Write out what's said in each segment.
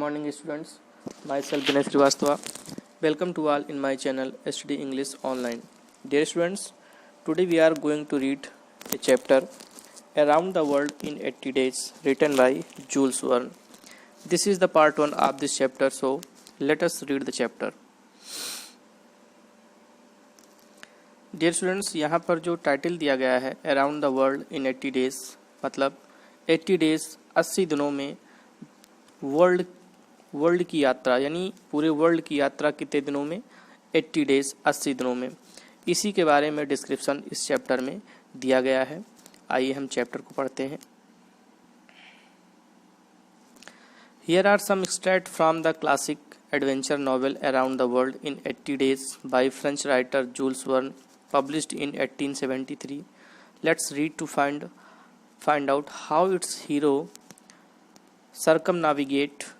morning students, myself Vinay Srivastava. Welcome to all in my channel Study English Online. Dear students, today we are going to read a chapter Around the World in 80 Days written by Jules Verne. This is the part 1 of this chapter, so let us read the chapter. Dear students, यहाँ पर जो title दिया गया है Around the World in 80 Days, मतलब 80 days 80 दिनों में world की यात्रा, यानी पूरे वर्ल्ड की यात्रा कितने दिनों में, 80 डेज 80 दिनों में। इसी के बारे में डिस्क्रिप्शन इस चैप्टर में दिया गया है। आइए हम चैप्टर को पढ़ते हैं। Here are some extracts from the classic adventure novel Around the World in 80 Days by French writer Jules Verne, published in 1873. Let's read to find out how its hero circumnavigate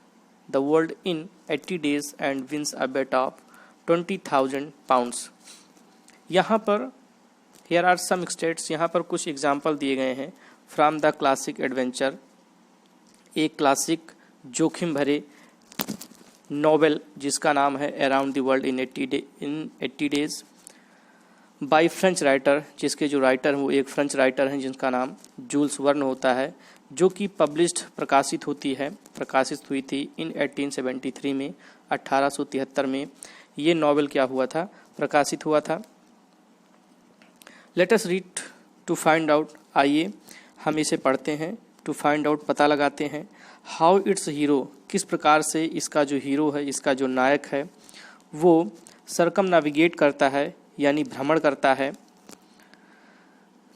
the world in 80 days and wins a bet of 20,000 pounds. यहाँ पर here are some extracts, यहाँ पर कुछ example दिए गए हैं from the classic adventure, एक classic जोखिम भरे नॉवेल जिसका नाम है around the world in 80 days by French writer, जिसके जो राइटर हैं वो एक फ्रेंच राइटर हैं जिनका नाम जूल्स वर्न होता है, जो कि प्रकाशित हुई थी इन 1873 में, 1873 में ये नॉवेल क्या हुआ था, प्रकाशित हुआ था। Let us read to find out, आइए हम इसे पढ़ते हैं। टू फाइंड आउट, पता लगाते हैं। हाउ इट्स हीरो, किस प्रकार से इसका जो हीरो है, इसका जो नायक है, वो सरकम नाविगेट करता है, यानी भ्रमण करता है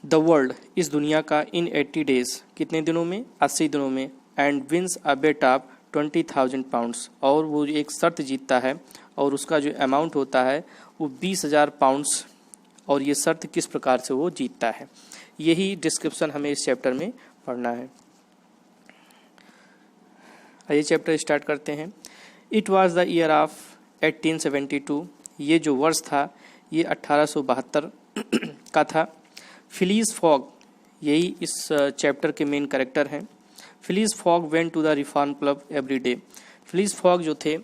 द वर्ल्ड, इस दुनिया का, इन 80 डेज, कितने दिनों में, 80 दिनों में, and wins a bet of 20,000 pounds, और वो एक शर्त जीतता है और उसका जो अमाउंट होता है वो 20,000 पाउंड्स, और ये शर्त किस प्रकार से वो जीतता है, यही डिस्क्रिप्शन हमें इस चैप्टर में पढ़ना है। आइए चैप्टर स्टार्ट करते हैं। It was the year of 1872, ये जो वर्ष था ये 1872 का था। फिलीज फॉग, यही इस चैप्टर के मेन कैरेक्टर हैं। Phileas Fogg went to the Reform Club every day. Phileas Fogg जो थे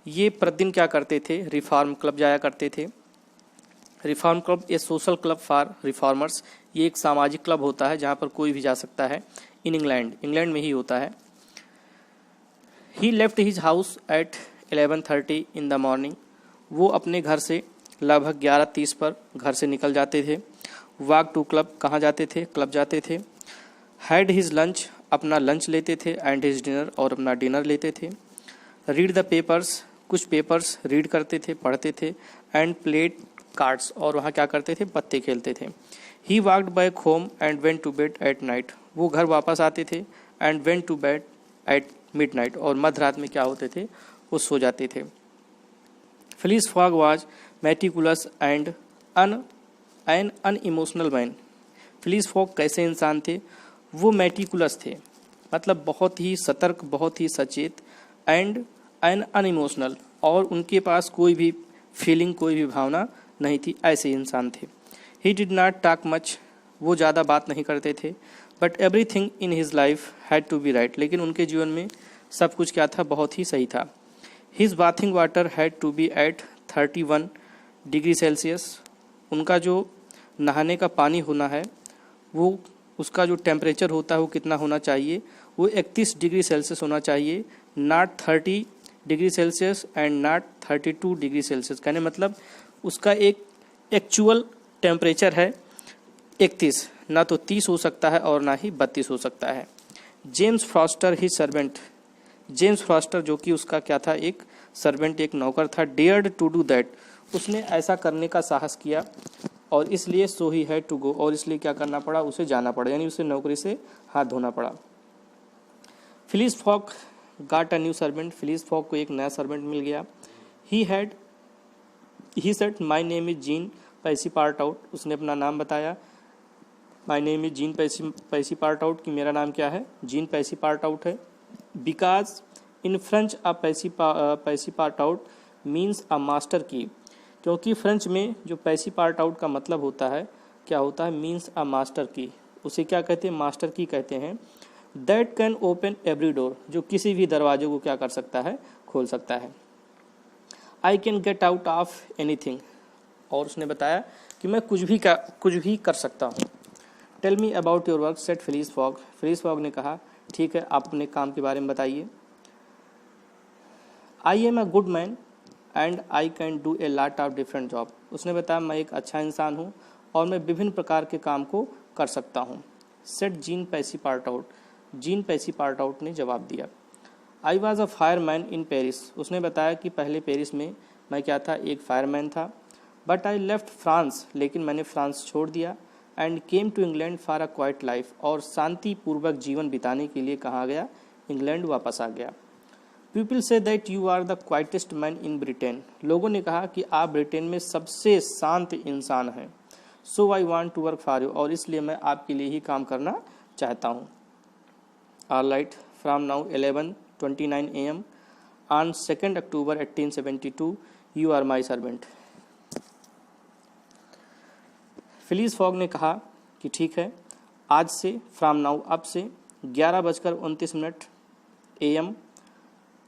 ये प्रतिदिन क्या करते थे, रिफॉर्म क्लब जाया करते थे। Reform club A social club for reformers, ये एक सामाजिक क्लब होता है जहाँ पर कोई भी जा सकता है। इन इंग्लैंड में ही होता है। He left his house at 11:30 in the morning, वो अपने घर से लगभग 11:30 पर घर से निकल जाते थे। वॉक टू क्लब, कहाँ जाते थे, क्लब जाते थे। हैड हिज लंच, अपना लंच लेते थे। एंड हिज डिनर, और अपना डिनर लेते थे। रीड द पेपर्स, कुछ पेपर्स रीड करते थे, पढ़ते थे। एंड प्लेड कार्ड्स, और वहाँ क्या करते थे, पत्ते खेलते थे। He walked back home and went to bed at night, वो घर वापस आते थे। And went to bed at midnight, और मध्य रात में क्या होते थे, वो सो जाते थे। Phileas Fogg was meticulous and an unemotional man. Phileas Fogg कैसे इंसान थे, वो मेटिकुलस थे, मतलब बहुत ही सतर्क, बहुत ही सचेत, एंड एन अनइमोशनल, और उनके पास कोई भी फीलिंग, कोई भी भावना नहीं थी, ऐसे इंसान थे। He did not talk much, वो ज़्यादा बात नहीं करते थे। But everything in his life had to be right, लेकिन उनके जीवन में सब कुछ क्या था, बहुत ही सही था। His bathing water had to be at 31 degree Celsius, उनका जो नहाने का पानी होना है वो, उसका जो टेम्परेचर होता है वो कितना होना चाहिए, वो 31 डिग्री सेल्सियस होना चाहिए। Not 30 degree Celsius and not 32 degree Celsius, कहने मतलब उसका एक एक्चुअल टेम्परेचर है 31, ना तो 30 हो सकता है और ना ही 32 हो सकता है। जेम्स फॉस्टर ही सर्वेंट, जेम्स फॉस्टर जो कि उसका क्या था, एक सर्वेंट, एक नौकर था। डेयर्ड टू डू दैट, उसने ऐसा करने का साहस किया, और इसलिए सो ही हैड टू गो, और इसलिए क्या करना पड़ा, उसे जाना पड़ा, यानी उसे नौकरी से हाथ धोना पड़ा। Phileas Fogg got a new servant, Phileas Fogg को एक नया सर्वेंट मिल गया। He said my name is Jean Passepartout, उसने अपना नाम बताया, my name is Jean Passepartout, कि मेरा नाम क्या है, जीन पैसी पार्ट आउट है। Because in French a passepartout means a master key, क्योंकि फ्रेंच में जो पैसी पार्ट आउट का मतलब होता है, क्या होता है, मीन्स अ मास्टर की, उसे क्या कहते हैं, मास्टर की कहते हैं। That can open every door, जो किसी भी दरवाजे को क्या कर सकता है, खोल सकता है। I can get out of anything, और उसने बताया कि मैं कुछ भी कर सकता हूँ। Tell me about your work said Phileas Fogg, Phileas Fogg ने कहा ठीक है, आप अपने काम के बारे में बताइए। I am a good man and I can do a lot of different job, उसने बताया मैं एक अच्छा इंसान हूँ और मैं विभिन्न प्रकार के काम को कर सकता हूँ। Said Jean Passepartout, Jean Passepartout ने जवाब दिया। I was a fireman in Paris, उसने बताया कि पहले पेरिस में मैं क्या था, एक फायरमैन था। बट आई लेफ्ट फ्रांस, लेकिन मैंने फ्रांस छोड़ दिया। And came to England for a quiet life, और शांतिपूर्वक जीवन बिताने के लिए कहाँ गया, इंग्लैंड वापस आ गया। People say that you are the quietest man in Britain, लोगों ने कहा कि आप ब्रिटेन में सबसे शांत इंसान हैं। So I want to work for you, और इसलिए मैं आपके लिए ही काम करना चाहता हूँ। Alright, from now 11:29 AM on 2 October 1872 you are my servant. Phileas Fogg ने कहा कि ठीक है, आज से, फ्रॉम नाउ, अब से 11:29 AM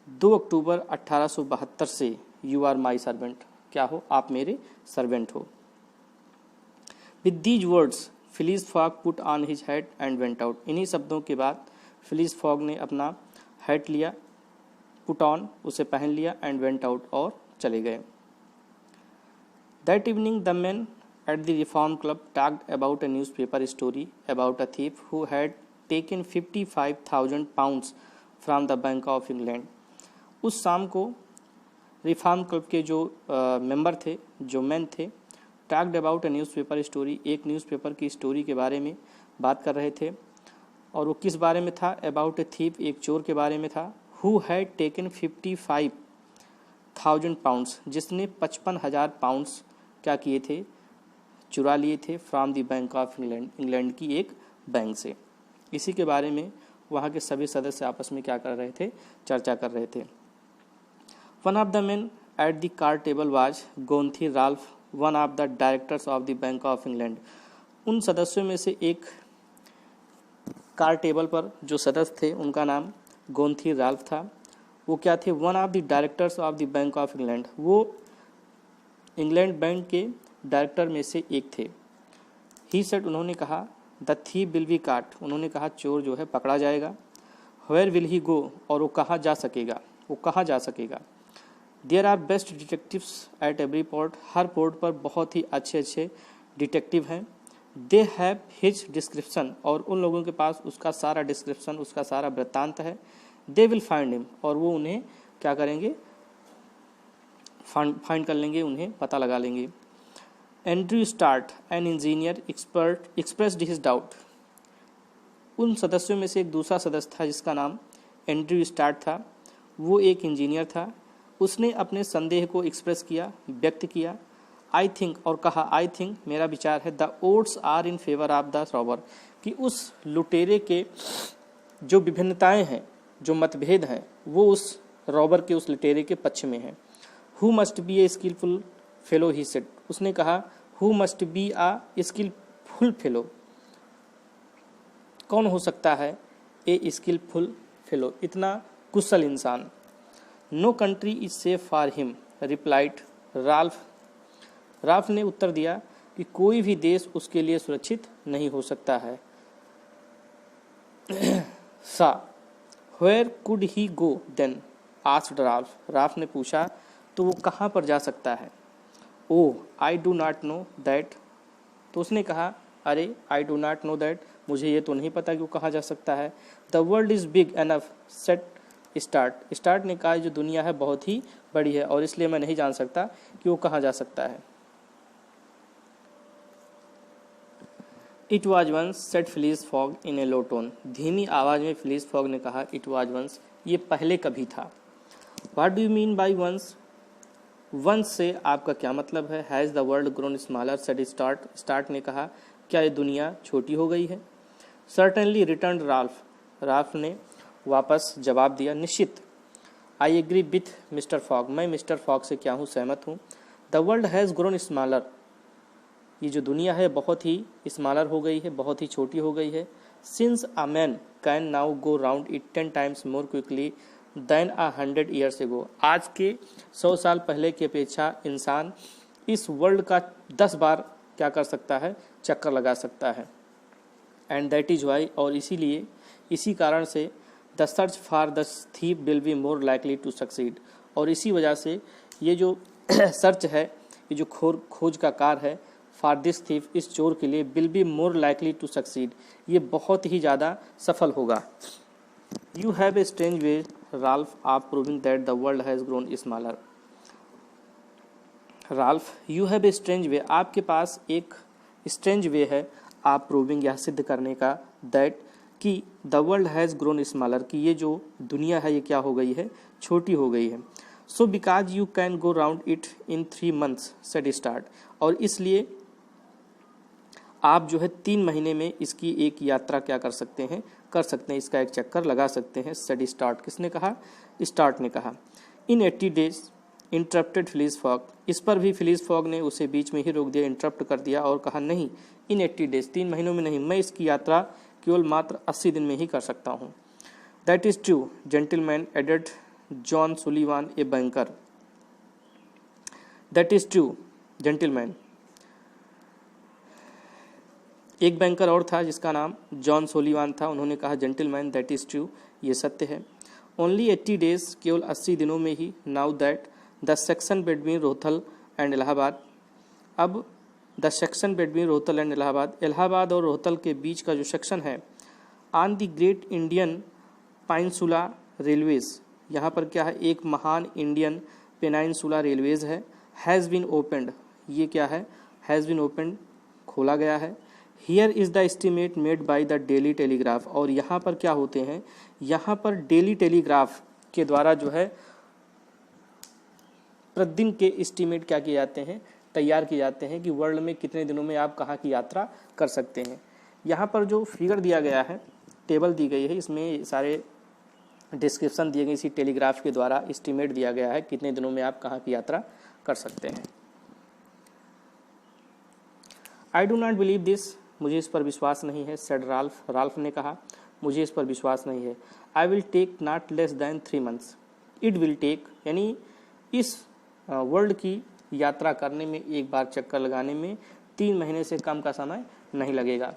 2 अक्टूबर 1872 से यू आर माई सर्वेंट, क्या हो, आप मेरे सर्वेंट हो। With these words Phyllis fog put on his hat and went out, इन्हीं शब्दों के बाद फिलिस फॉग ने अपना हैट लिया, पुट ऑन, उसे पहन लिया, एंड वेंट आउट, और चले गए। That evening the man at the Reform Club talked about a newspaper story about a thief who had taken 55,000 pounds from the Bank of England. उस शाम को रिफॉर्म क्लब के जो मेंबर थे, जो मैन थे, talked about a newspaper story, एक newspaper की स्टोरी के बारे में बात कर रहे थे। और वो किस बारे में था, अबाउट ए थीफ, एक चोर के बारे में था, हु हैड टेकन 55,000 पाउंड्स, जिसने 55,000 पाउंड्स क्या किए थे, चुरा लिए थे, from the Bank of England, England की एक बैंक से। इसी के बारे में वहाँ के सभी सदस्य आपस में क्या कर रहे थे, चर्चा कर रहे थे। One of the man at the card table was गोंथी Ralph, one of the directors of the Bank of England. उन सदस्यों में से एक कार्ड टेबल पर जो सदस्य थे उनका नाम गोंथी राल्फ था। वो क्या थे, one of the directors of the Bank of England, वो इंग्लैंड बैंक के डायरेक्टर में से एक थे। ही सेड, उन्होंने कहा, द थीफ विल बी काट, उन्होंने कहा चोर जो है पकड़ा जाएगा। वेयर विल ही गो, और वो कहाँ जा सकेगा, वो कहाँ जा सकेगा। There are best detectives at every port, हर पोर्ट पर बहुत ही अच्छे अच्छे डिटेक्टिव हैं। दे हैव हिज डिस्क्रिप्शन, और उन लोगों के पास उसका सारा डिस्क्रिप्शन, उसका सारा वृत्तांत है। दे विल फाइंड हिम, और वो उन्हें क्या करेंगे, फाइंड कर लेंगे, उन्हें पता लगा लेंगे। Andrew start, an engineer expert, expressed his doubt. उन सदस्यों में से एक दूसरा सदस्य था जिसका नाम एंड्रयू स्टार्ट था, वो एक इंजीनियर था। उसने अपने संदेह को एक्सप्रेस किया, व्यक्त किया। आई थिंक, और कहा आई थिंक, मेरा विचार है, the odds are in favour of the robber, कि उस लुटेरे के जो विभिन्नताएं हैं, जो मतभेद हैं, वो उस रॉबर के, उस लुटेरे के पक्ष में है। Who must be a skilful fellow, he said, उसने कहा who must be a skilful fellow, कौन हो सकता है ए स्किलफुल फेलो, इतना कुशल इंसान। No country is safe for him, replied Ralph, Ralph ने उत्तर दिया कि कोई भी देश उसके लिए सुरक्षित नहीं हो सकता है। सा, where could he go then, asked Ralph, Ralph ने पूछा तो वो कहाँ पर जा सकता है। Oh, I do not know that, तो उसने कहा अरे I do not know that, मुझे ये तो नहीं पता कि वो कहाँ जा सकता है। The world is big enough, set start, Stuart ने कहा जो दुनिया है बहुत ही बड़ी है और इसलिए मैं नहीं जान सकता कि वो कहाँ जा सकता है। It was once, said Phileas Fogg in a low tone, धीमी आवाज़ में फिलिस फॉग ने कहा इट वॉज वंस, ये पहले कभी था। What do you mean by once, once से आपका क्या मतलब है। Has the world grown smaller, said Stuart, Stuart ने कहा क्या ये दुनिया छोटी हो गई है। सर्टेनली, रिटर्न राल्फ, राल्फ ने वापस जवाब दिया, निश्चित। I agree with Mister Fogg, मैं मिस्टर फॉग से क्या हूँ, सहमत हूँ। The world has grown smaller, ये जो दुनिया है बहुत ही स्मॉलर हो गई है, बहुत ही छोटी हो गई है। Since a man can now go round it 10 times more quickly than 100 years ago. आज के 100 साल पहले की अपेक्षा इंसान इस वर्ल्ड का 10 बार क्या कर सकता है, चक्कर लगा सकता है। एंड दैट इज वाई, और इसीलिए इसी कारण से the search for the thief will be more likely to succeed, और इसी वजह से ये जो सर्च है, ये जो खोज का कार्य है फॉर दिस थीफ, इस चोर के लिए, will be more likely to succeed, ये बहुत ही ज़्यादा सफल होगा। You have a strange way Ralph of proving that the world has grown smaller. Ralph, you have a strange way, आपके पास एक स्ट्रेंज वे है आप प्रूविंग, यह सिद्ध करने का, दैट कि the world has grown smaller, कि ये जो दुनिया है ये क्या हो गई है, छोटी हो गई है। So because you can go round it in 3 months set start, और इसलिए आप जो है 3 महीने में इसकी एक यात्रा क्या कर सकते हैं, इसका एक चक्कर लगा सकते हैं। सेट स्टार्ट, किसने कहा, स्टार्ट ने कहा। इन 80 days इंटरप्टेड फिलिस फॉग, इस पर भी फिलिस फॉग ने उसे बीच में ही रोक दिया, इंटरप्ट कर दिया और कहा नहीं, इन 80 days 3 महीनों में नहीं, मैं इसकी यात्रा केवल मात्र 80 दिन में ही कर सकता हूँ। That is true gentleman added John Sullivan a banker. That is true gentleman, एक बैंकर और था जिसका नाम जॉन सोलिवान था, उन्होंने कहा जेंटलमैन दैट इज ट्रू, ये सत्य है। ओनली 80 days, केवल 80 दिनों में ही। Now that the section between Rothal and Allahabad, अब the section between Rothal and Allahabad, Allahabad और रोहतल के बीच का जो सेक्शन है, on the great Indian peninsula railways, यहाँ पर क्या है, एक महान इंडियन पेनाइनसुला रेलवेज है, हैज़ बीन ओपनड, ये क्या है, हैज़ बीन ओपनड, खोला गया है। Here is the estimate made by the Daily Telegraph, और यहाँ पर क्या होते हैं, यहाँ पर डेली टेलीग्राफ के द्वारा जो है प्रतिदिन के एस्टीमेट क्या किए जाते हैं, तैयार किए जाते हैं कि वर्ल्ड में कितने दिनों में आप कहाँ की यात्रा कर सकते हैं। यहाँ पर जो फिगर दिया गया है, टेबल दी गई है, इसमें सारे डिस्क्रिप्शन दिए गए, इसी टेलीग्राफ के द्वारा एस्टीमेट दिया गया है कितने दिनों में आप कहाँ की यात्रा कर सकते हैं। आई डू नॉट बिलीव दिस, मुझे इस पर विश्वास नहीं है। सेड राल्फ, राल्फ ने कहा मुझे इस पर विश्वास नहीं है। I will take not less than 3 months, it will take, यानी इस वर्ल्ड की यात्रा करने में, एक बार चक्कर लगाने में 3 महीने से कम का समय नहीं लगेगा।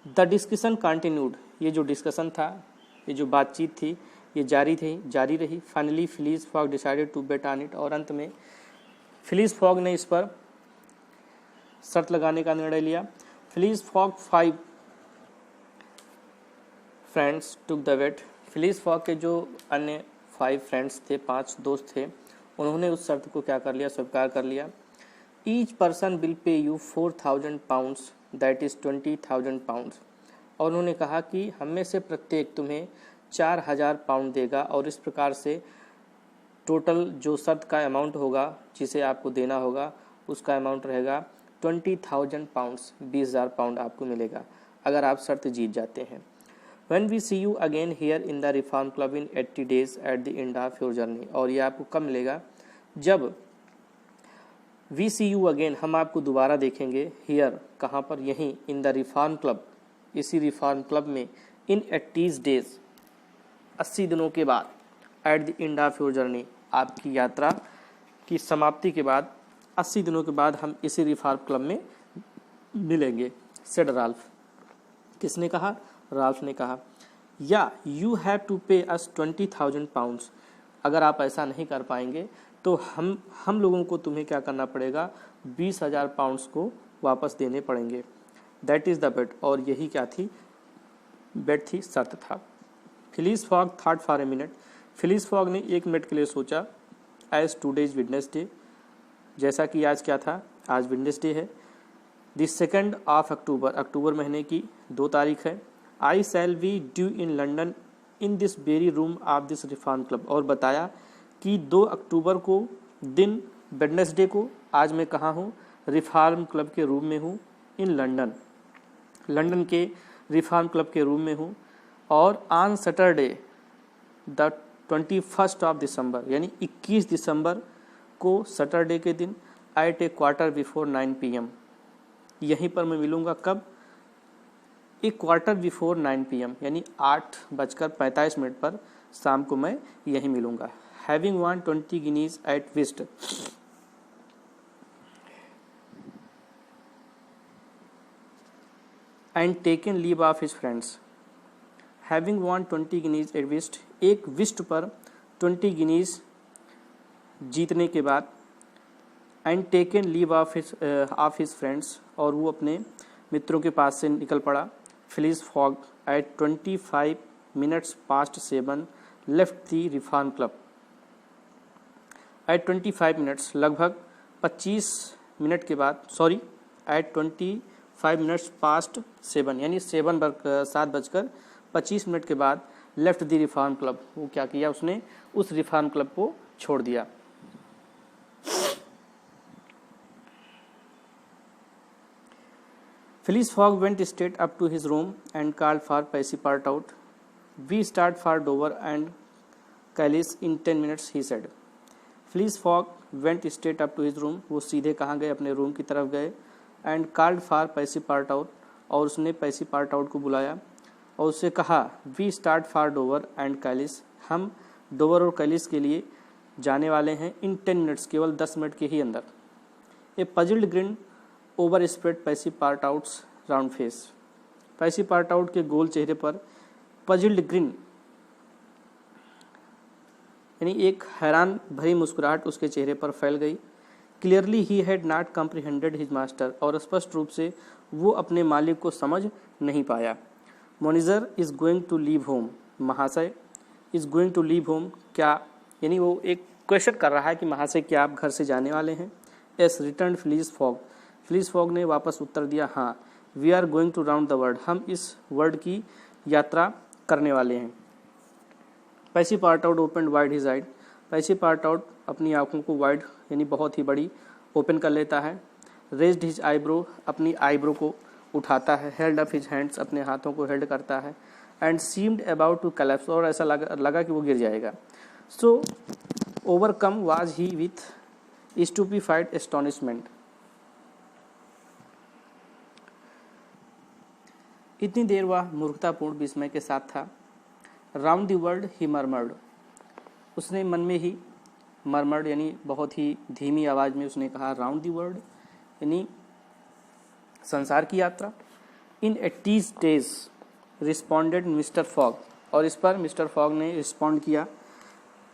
द डिस्कशन कंटिन्यूड, ये जो डिस्कशन था, ये जो बातचीत थी, ये जारी रही। Finally Phileas Fogg decided to bet on it, और अंत में फिलिस फॉग ने इस पर शर्त लगाने का निर्णय लिया। Phileas Fogg 5 friends took the bet, Phileas Fogg के जो अन्य 5 फ्रेंड्स थे, 5 दोस्त थे, उन्होंने उस शर्त को क्या कर लिया, स्वीकार कर लिया। Each person will pay you 4000 pounds, that is 20,000 pounds, और उन्होंने कहा कि हम में से प्रत्येक तुम्हें 4000 पाउंड देगा, और इस प्रकार से टोटल जो शर्त का अमाउंट होगा जिसे आपको देना होगा, उसका अमाउंट रहेगा 20,000 pounds, 20,000 पाउंड आपको मिलेगा अगर आप शर्त जीत जाते हैं। When we see you again here in the Reform Club in 80 days at the end of your journey, और ये आपको कब मिलेगा, जब we see you again, हम आपको दोबारा देखेंगे, here, कहाँ पर, यहीं, in the Reform Club, इसी रिफॉर्म क्लब में, in 80 days, 80 दिनों के बाद, at the end of your journey, आपकी यात्रा की समाप्ति के बाद 80 दिनों के बाद हम इसी रिफॉर्म क्लब में मिलेंगे। सेड राल्फ, किसने कहा, राल्फ ने कहा। या यू हैव टू पे अस 20,000 pounds, अगर आप ऐसा नहीं कर पाएंगे तो हम लोगों को तुम्हें क्या करना पड़ेगा, 20,000 पाउंड्स को वापस देने पड़ेंगे। दैट इज़ द बेट, और यही क्या थी, बेट थी, शर्त था। Phyllis fog thought for a minute, Phyllis Fogg ने 1 मिनट के लिए सोचा। एज टुडे इज वेडनेसडे, जैसा कि आज क्या था, आज वेडनेसडे है। द 2 अक्टूबर, अक्टूबर महीने की 2 तारीख है। I shall be due in London in this very room of this Reform Club, और बताया कि 2 अक्टूबर को दिन वेडनेसडे को आज मैं कहाँ हूँ, रिफॉर्म क्लब के रूम में हूँ, इन लंदन, लंदन के रिफॉर्म क्लब के रूम में हूँ। और on Saturday the 21 of December, यानी 21 दिसंबर को सैटरडे के दिन, at a quarter before 9 PM, यहीं पर मैं मिलूँगा। कब, 9 PM यानी 8:45 पर शाम को मैं यहीं मिलूंगा। Having won 20 guineas at whist and taken leave of his friends. Having won 20 guineas at whist, एक विस्ट पर 20 guineas जीतने के बाद, and taken leave of his friends, और वो अपने मित्रों के पास से निकल पड़ा। Phileas Fogg at 25 minutes past 7 left the Reform Club. At 25 minutes लगभग 25 मिनट के बाद, सॉरी एट 25 minutes past 7 यानी 7:25 के बाद लेफ्ट द रिफॉर्म क्लब, वो क्या किया, उसने उस रिफॉर्म क्लब को छोड़ दिया। Phileas Fogg went straight up to his room and called for Passepartout. We start for Dover and Calais in 10 minutes, he said. Phileas Fogg went straight up to his room. वो सीधे कहाँ गए, अपने room की तरफ गए। And called for Passepartout, और उसने Passepartout को बुलाया और उससे कहा We start for Dover and Calais. हम डोवर और कैलिस के लिए जाने वाले हैं in 10 minutes, केवल 10 मिनट के ही अंदर। A puzzled grin overspread Passepartout's round face. Passepartout के गोल चेहरे पर पजिल्ड ग्रिन यानी एक हैरान भरी मुस्कुराहट उसके चेहरे पर फैल गई। Clearly he had not comprehended his master, और स्पष्ट रूप से वो अपने मालिक को समझ नहीं पाया। Monsieur is going to leave home, महाशय is going to leave home, क्या, यानी वो एक क्वेश्चन कर रहा है कि महाशय क्या आप घर से जाने वाले हैं। Yes returned Phileas Fogg, Phileas Fogg ने वापस उत्तर दिया, हाँ। We are going to round the world, हम इस वर्ल्ड की यात्रा करने वाले हैं। Passepartout open wide his eyes, Passepartout अपनी आंखों को वाइड यानी बहुत ही बड़ी ओपन कर लेता है। रेज्ड हिज आईब्रो, अपनी आईब्रो को उठाता है। हेल्ड अप हिज हैंड्स, अपने हाथों को हेल्ड करता है। And seemed about to collapse, और ऐसा लगा कि वो गिर जाएगा। So overcome was he with stupefied astonishment, इतनी देर वह मूर्खतापूर्ण विस्मय के साथ था। Round the world he murmured, उसने मन में ही मरमर्ड यानी बहुत ही धीमी आवाज में उसने कहा राउंड द वर्ल्ड यानी संसार की यात्रा। इन 80 days रिस्पॉन्डेड मिस्टर फॉग, और इस पर मिस्टर फॉग ने रिस्पॉन्ड किया,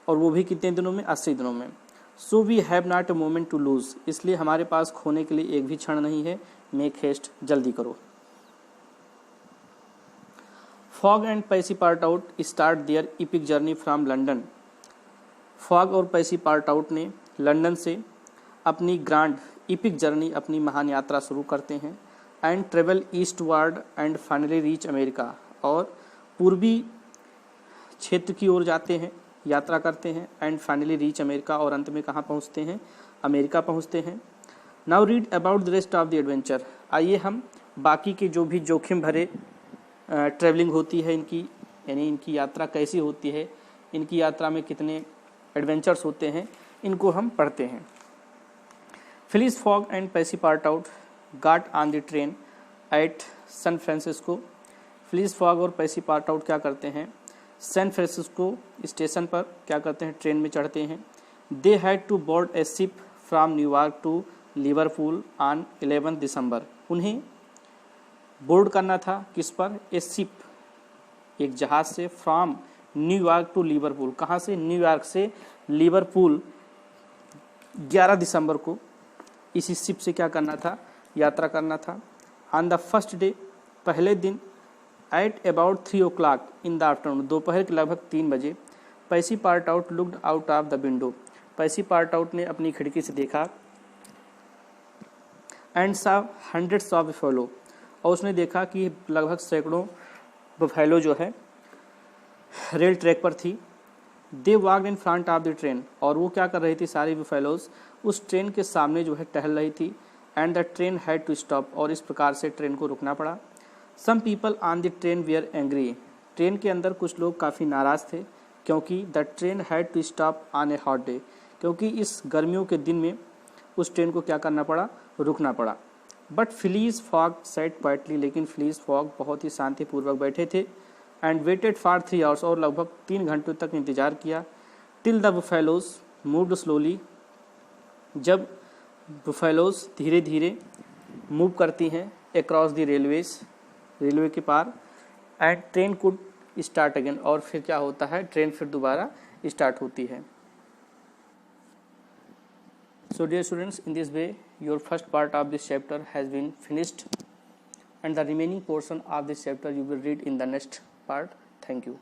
और वो भी कितने दिनों में, 80 दिनों में। So we have not a moment to lose, इसलिए हमारे पास खोने के लिए एक भी क्षण नहीं है। मेक हेस्ट, जल्दी करो। Fogg and Passepartout start their epic journey from London, Fogg और पैसीपार्टाउट ने लंदन से अपनी ग्रांड इपिक जर्नी, अपनी महान यात्रा शुरू करते हैं। And travel eastward and finally reach America, और पूर्वी क्षेत्र की ओर जाते हैं, यात्रा करते हैं। एंड फाइनली रीच अमेरिका, और अंत में कहाँ पहुँचते हैं, अमेरिका पहुँचते हैं। Now read about the rest of the adventure, आइए हम बाकी के जो भी जोखिम भरे ट्रैवलिंग होती है इनकी, यानी इनकी यात्रा कैसी होती है, इनकी यात्रा में कितने एडवेंचर्स होते हैं, इनको हम पढ़ते हैं। Phileas Fogg and Passepartout got on the train at San Francisco, Phileas Fogg और पैसीपार्टाउट क्या करते हैं, सैन फ्रांसिस्को स्टेशन पर क्या करते हैं, ट्रेन में चढ़ते हैं। They had to board A ship from New York to Liverpool on 11 दिसंबर, उन्हें बोर्ड करना था किस पर, ए शिप, एक जहाज से, फ्रॉम न्यूयॉर्क टू लिवरपूल, कहाँ से, न्यूयॉर्क से लिवरपूल। 11 दिसंबर को इसी शिप से क्या करना था, यात्रा करना था। ऑन द फर्स्ट डे, पहले दिन, at about 3 o'clock in the afternoon, दोपहर के लगभग 3 बजे, Passepartout looked out of the window, Passepartout ने अपनी खिड़की से देखा। And saw hundreds of buffalo, और उसने देखा कि लगभग सैकड़ों बफेलो जो है रेल ट्रैक पर थी। They walked in front of the train, और वो क्या कर रही थी, सारी बफेलोज उस ट्रेन के सामने जो है टहल रही थी। And the train had to stop, और इस प्रकार से ट्रेन को रुकना पड़ा। Some people on the train were angry, train के अंदर कुछ लोग काफ़ी नाराज़ थे, क्योंकि the train had to stop on a hot day, क्योंकि इस गर्मियों के दिन में उस ट्रेन को क्या करना पड़ा, रुकना पड़ा। But Phillies fog set quietly, लेकिन फिलीज फॉग बहुत ही शांतिपूर्वक बैठे थे। एंड वेटेड फॉर 3 आवर्स, और लगभग 3 घंटों तक इंतजार किया। Till the buffaloes moved slowly, जब बुफेलोज धीरे धीरे मूव करती हैं अक्रॉस द रेलवेज, रेलवे के पार। And train could start again, और फिर क्या होता है, ट्रेन फिर दोबारा स्टार्ट होती है। So dear students, in this way your first part of this chapter has been finished, and the remaining portion of this chapter you will read in the next part. Thank you.